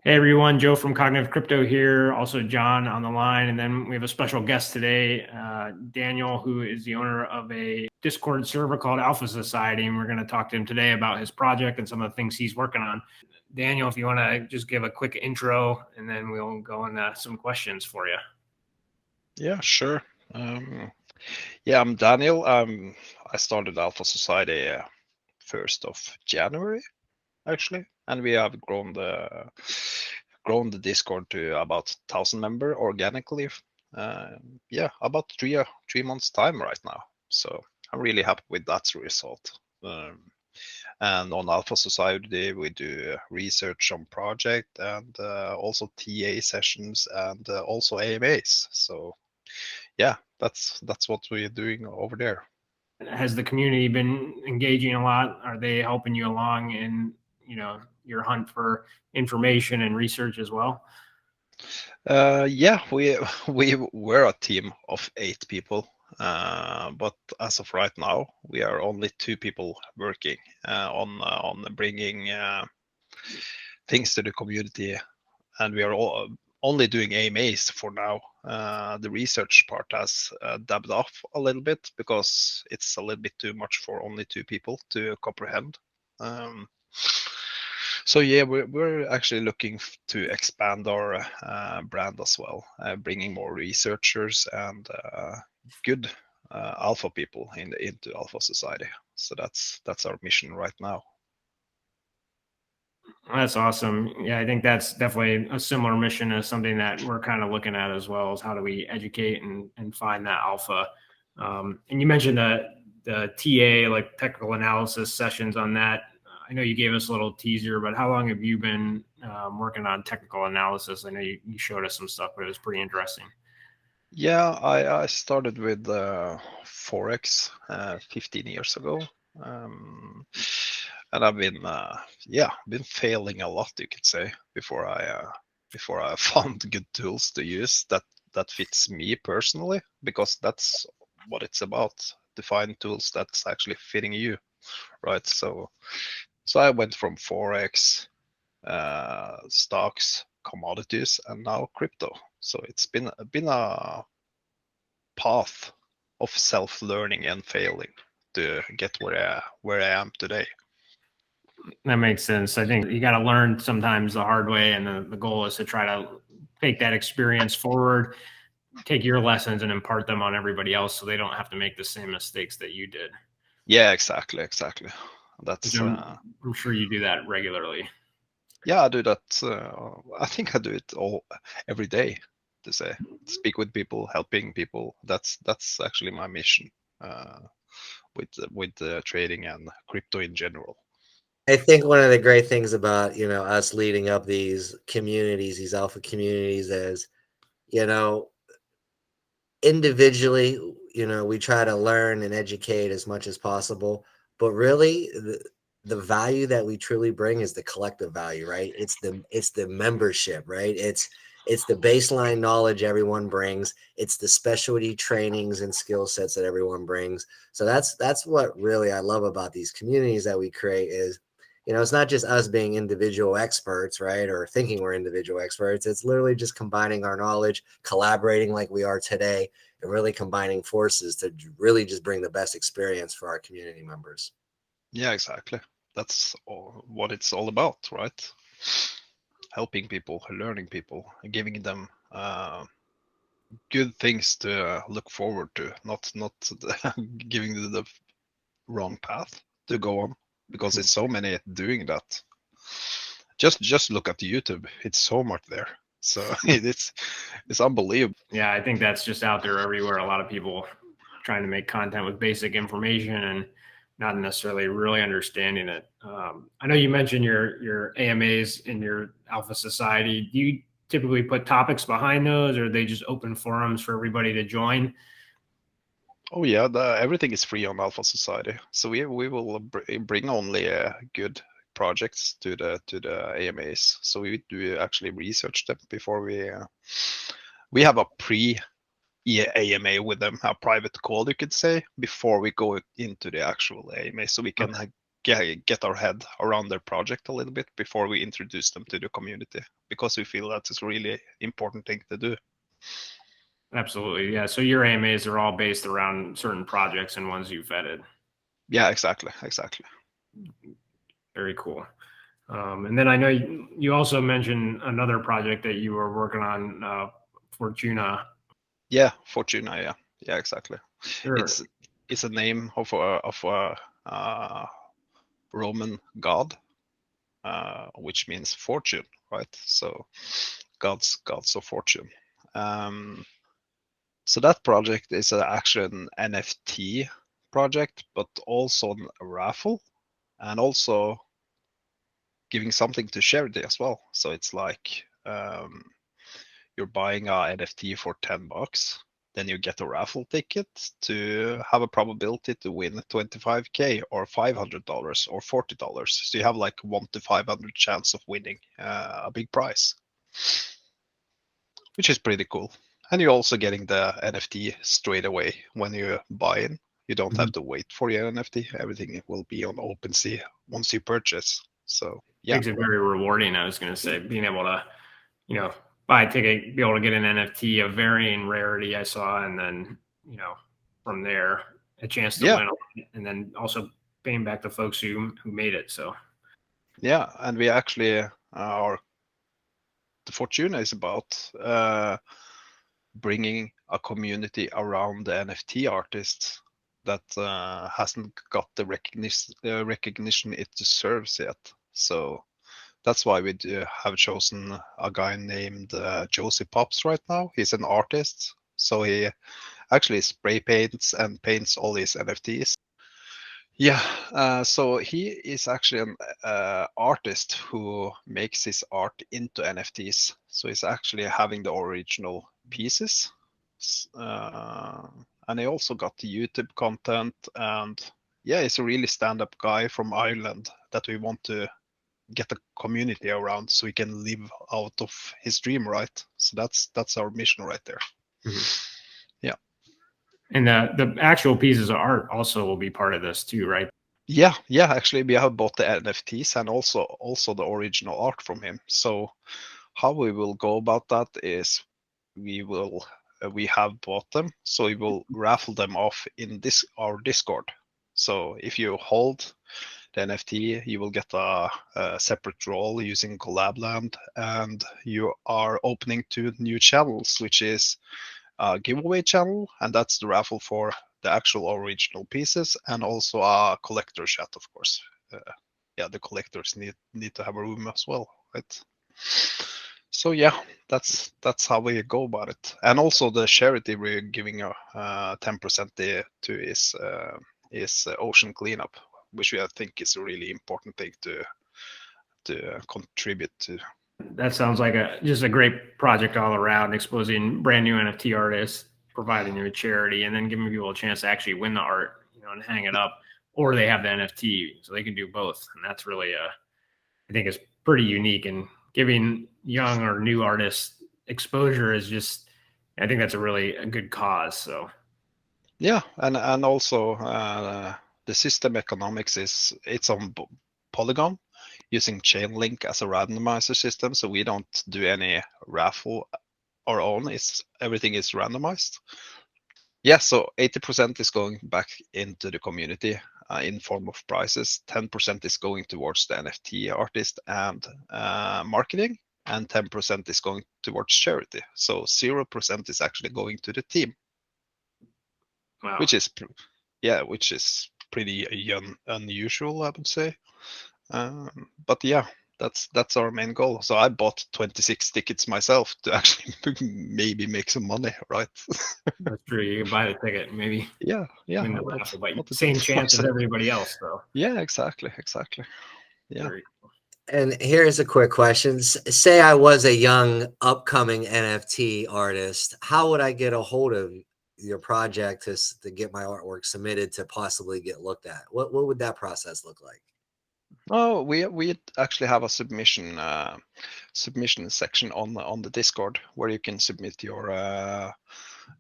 Hey everyone, Joe from Cognitive Crypto here, also John on the line. And then we have a special guest today, Daniel, who is the owner of a Discord server called Alpha Society. And we're going to talk to him today about his project and some of the things he's working on. Daniel, if you want to just give a quick intro and then we'll go into some questions for you. Yeah, sure. I'm Daniel. I started Alpha Society 1st of January, actually, and we have grown the Discord to about 1,000 member organically. About 3 months time right now. So I'm really happy with that result. And on Alpha Society, we do research on project and also TA sessions and also AMAs. So yeah, that's what we're doing over there. Has the community been engaging a lot? Are they helping you along in, your hunt for information and research as well? Yeah, we were a team of 8 people, but as of right now, we are only 2 people working on bringing things to the community, and we are only doing AMAs for now. The research part has dabbed off a little bit because it's a little bit too much for only 2 people to comprehend. Um, so yeah, we're actually looking to expand our brand as well, bringing more researchers and good alpha people into Alpha Society. So that's our mission right now. That's awesome. Yeah, I think that's definitely a similar mission as something that we're kind of looking at as well, as how do we educate and find that alpha. And you mentioned the TA, like technical analysis sessions on that. I know you gave us a little teaser, but how long have you been working on technical analysis? I know you showed us some stuff, but it was pretty interesting. Yeah, I started with Forex 15 years ago. Um, and I've been failing a lot, you could say, before I found good tools to use that fits me personally, because that's what it's about, to find tools that's actually fitting you, right? So I went from Forex, stocks, commodities, and now crypto. So it's been a path of self-learning and failing to get where I am today. That makes sense. I think you got to learn sometimes the hard way, and the goal is to try to take that experience forward, take your lessons and impart them on everybody else so they don't have to make the same mistakes that you did. Yeah, exactly. Which That's I'm sure you do that regularly. yeah, I do that. I think I do it all every day. To say, speak with people, helping people. That's actually my mission with trading and crypto in general. I think one of the great things about, us leading up these communities, these alpha communities is, you know, individually, we try to learn and educate as much as possible, but really the value that we truly bring is the collective value, right? It's the membership, right? It's the baseline knowledge everyone brings. It's the specialty trainings and skill sets that everyone brings. So that's what really I love about these communities that we create is, it's not just us being individual experts, right? Or thinking we're individual experts. It's literally just combining our knowledge, collaborating like we are today, and really combining forces to really just bring the best experience for our community members. Yeah, exactly. That's what it's all about, right? Helping people, learning people, giving them good things to look forward to, not giving them the wrong path to go on, because it's so many doing that. Just look at YouTube. It's so much there. So it's unbelievable. Yeah, I think that's just out there everywhere. A lot of people trying to make content with basic information and not necessarily really understanding it. I know you mentioned your AMAs in your Alpha Society. Do you typically put topics behind those, or are they just open forums for everybody to join? Oh yeah, everything is free on Alpha Society. So we will bring only good projects to the AMAs. So we do actually research them before we have a pre AMA with them, a private call, you could say, before we go into the actual AMA, so we can Okay. get our head around their project a little bit before we introduce them to the community, because we feel that is a really important thing to do. Absolutely. Yeah. So your AMAs are all based around certain projects and ones you've vetted. Yeah, exactly. Very cool. And then I know you also mentioned another project that you were working on, Fortuna. Yeah, Fortuna. Yeah, exactly. Sure. It's a name of a Roman god, which means fortune, right? So gods of fortune. So that project is actually an NFT project, but also a raffle, and also giving something to charity as well. So it's like you're buying a NFT for $10, then you get a raffle ticket to have a probability to win 25K or $500 or $40. So you have like 1 to 500 chance of winning a big prize, which is pretty cool. And you're also getting the NFT straight away when you buy in. You don't have to wait for your NFT. Everything will be on OpenSea once you purchase. So yeah, Makes it very rewarding. I was going to say, being able to, buy a ticket, be able to get an NFT of varying rarity I saw, and then, from there, a chance to win, and then also paying back the folks who made it. So yeah, and we actually the Fortuna is about bringing a community around the NFT artists that hasn't got the recognition it deserves yet. So that's why we have chosen a guy named Josie Pops right now. He's an artist, so he actually spray paints and paints all his NFTs. Yeah, so he is actually an artist who makes his art into NFTs. So he's actually having the original pieces. And he also got the YouTube content. And yeah, he's a really stand-up guy from Ireland that we want to get a community around so he can live out of his dream, right? So that's our mission right there. Yeah. And the actual pieces of art also will be part of this too, right? Yeah, actually we have bought the NFTs and also the original art from him. So how we will go about that is we have bought them, so we will raffle them off in our Discord. So if you hold the NFT, you will get a separate role using Collabland, and you are opening 2 new channels, which is a giveaway channel, and that's the raffle for the actual original pieces, and also a collector chat, of course. Yeah, the collectors need to have a room as well, right? So yeah, that's how we go about it. And also the charity we're giving 10% to is ocean cleanup, which I think is a really important thing to contribute to. That sounds like just a great project all around, exposing brand new NFT artists, providing them a charity, and then giving people a chance to actually win the art, and hang it up, or they have the NFT, so they can do both. And that's really, I think, is pretty unique. And giving young or new artists exposure is just, I think that's a good cause. So yeah, and also the system economics it's on Polygon, using Chainlink as a randomizer system, so we don't do any raffle our own. Everything is randomized. Yeah, so 80% is going back into the community in form of prizes. 10% is going towards the NFT artist and marketing, and 10% is going towards charity. So 0% is actually going to the team. wow. Which is pretty unusual, I would say. But yeah, that's our main goal. So I bought 26 tickets myself to actually maybe make some money, right? That's true. You can buy the ticket, maybe. Yeah. Win the raffle, but same chance as everybody else, though. Yeah, exactly. Yeah. And here's a quick question. Say I was a young upcoming NFT artist. How would I get a hold of your project to get my artwork submitted to possibly get looked at? What would that process look like? Oh, we actually have a submission section on the Discord where you can submit your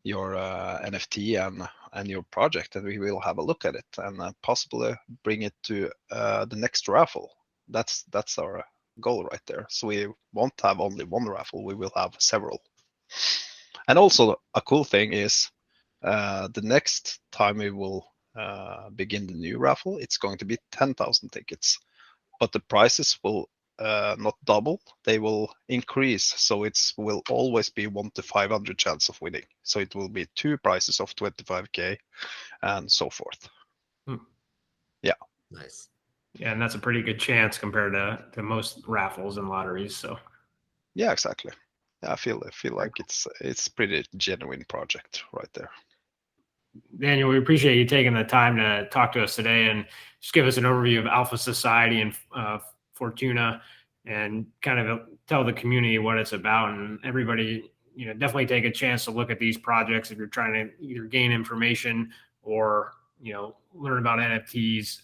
NFT and your project, and we will have a look at it and possibly bring it to the next raffle. That's our goal right there. So we won't have only one raffle, we will have several. And also a cool thing is the next time we will begin the new raffle, it's going to be 10,000 tickets, but the prices will not double, they will increase. So it will always be 1 to 500 chance of winning. So it will be 2 prizes of 25K and so forth. Yeah. Nice. Yeah, and that's a pretty good chance compared to most raffles and lotteries. So yeah, exactly. I feel like it's pretty genuine project right there. Daniel, we appreciate you taking the time to talk to us today and just give us an overview of Alpha Society and Fortuna, and kind of tell the community what it's about. And everybody, definitely take a chance to look at these projects if you're trying to either gain information or, learn about NFTs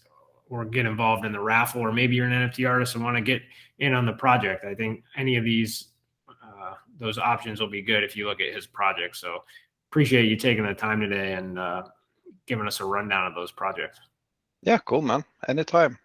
or get involved in the raffle, or maybe you're an NFT artist and want to get in on the project. I think any of those options will be good if you look at his project. So appreciate you taking the time today and giving us a rundown of those projects. Yeah, cool, man. Anytime.